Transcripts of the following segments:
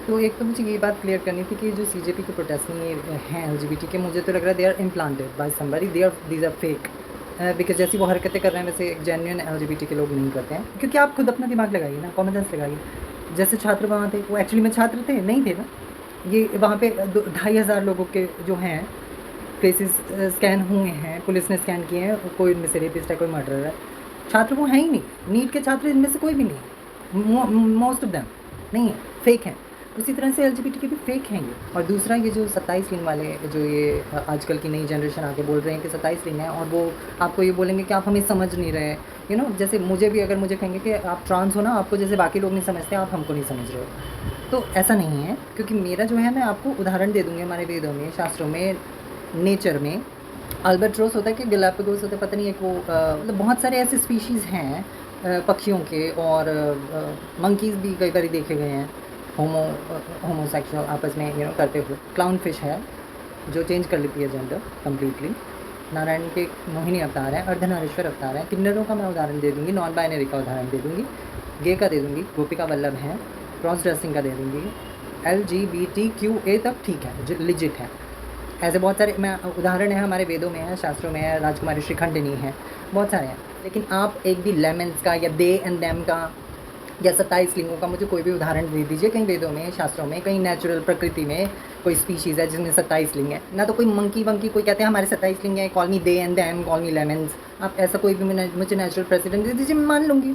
तो एक तो मुझे ये बात क्लियर करनी थी कि जो सीजेपी के प्रोटेस्ट में हैं एलजीबीटी के, मुझे तो लग रहा है they are implanted by somebody, these are fake. Because जैसी वो हरकतें कर रहे हैं वैसे एक जेन्युइन एलजीबीटी के लोग नहीं करते हैं, क्योंकि आप खुद अपना दिमाग लगाइए ना, कॉमन सेंस लगाइए। जैसे छात्र वहाँ थे, वो एक्चुअली में छात्र थे नहीं थे ना। ये वहाँ पे 2,500 लोगों के जो हैं फेसेस स्कैन हुए हैं, पुलिस ने स्कैन किए हैं, कोई इनमें से रेपिस्ट है, कोई मर्डरर है। छात्र वो हैं ही नहीं, नीट के छात्र इनमें से कोई भी नहीं है, मोस्ट ऑफ देम नहीं है, फेक हैं। उसी तरह से एलजीबीटी के भी फेक हैं ये। और दूसरा ये जो 27 लिंग वाले जो ये आजकल की नई जनरेशन आके बोल रहे हैं कि 27 लिंग है, और वो आपको ये बोलेंगे कि आप हमें समझ नहीं रहे, यू नो, जैसे मुझे भी अगर मुझे कहेंगे कि आप ट्रांस हो ना, आपको जैसे बाकी लोग नहीं समझते, आप हमको नहीं समझ रहे हो, तो ऐसा नहीं है। क्योंकि मेरा जो है, मैं आपको उदाहरण दे दूँगी हमारे वेदों में, शास्त्रों में, नेचर में। अल्बाट्रोस होता है कि गैलापागोस होता है, पता नहीं, एक वो मतलब बहुत सारे ऐसे स्पीशीज़ हैं पक्षियों के, और मंकीज़ भी कई बार देखे गए हैं होमोसेक्सुअल आपस में करते हुए। क्लाउन फिश है जो चेंज कर लेती है जेंडर कम्प्लीटली। नारायण के मोहिनी अवतार है, अर्धनारीश्वर अवतार है। किन्नरों का मैं उदाहरण दे दूँगी, नॉन बाइनरी का उदाहरण दे दूँगी, गे का दे दूँगी, गोपिका वल्लभ हैं, क्रॉस ड्रेसिंग का दे दूँगी, LGBTQA तक ठीक है, जो लिजिट है। ऐसे बहुत सारे मैं उदाहरण है, हमारे वेदों में है, शास्त्रों में है, राजकुमारी श्रीखंडिनी है, बहुत सारे हैं। लेकिन आप एक भी लेमन्स का या दे एंड देम का या 27 लिंगों का मुझे कोई भी उदाहरण दे दीजिए, कहीं वेदों में, शास्त्रों में, कहीं नेचुरल प्रकृति में कोई स्पीशीज़ है जिसमें 27 लिंग है। ना तो कोई मंकी वंकी कोई कहते हैं हमारे 27 लिंग है, call me they and them, call me lemons. आप ऐसा कोई भी मुझे नेचुरल प्रेसिडेंट दे दीजिए, मैं मान लूँगी।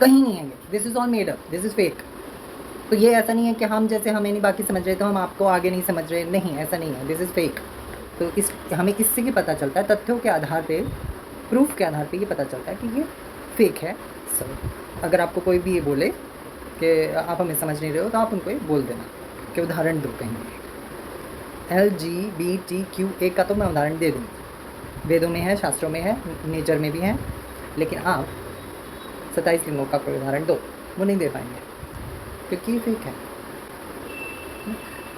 कहीं नहीं है ये, this is all made up, this is fake. तो ये ऐसा नहीं है कि हम जैसे हमें नहीं बाकी समझ रहे तो हम आपको आगे नहीं समझ रहे, नहीं, ऐसा नहीं है, दिस इज़ फेक। तो इस हमें इससे ये पता चलता है, तथ्यों के आधार पे, प्रूफ के आधार पे ये पता चलता है कि ये फेक है। सो अगर आपको कोई भी ये बोले कि आप हमें समझ नहीं रहे हो, तो आप उनको ये बोल देना कि उदाहरण दो कहीं। LGBTQA का तो मैं उदाहरण दे दूँगी, वेदों में है, शास्त्रों में है, नेचर में भी है, लेकिन आप 27 लिंगों का कोई उदाहरण दो, वो नहीं दे पाएंगे क्योंकि ये फेक है।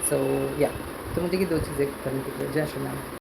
सो या तो मुझे ये 2 चीज़ें करनी थी। जय श्री राम।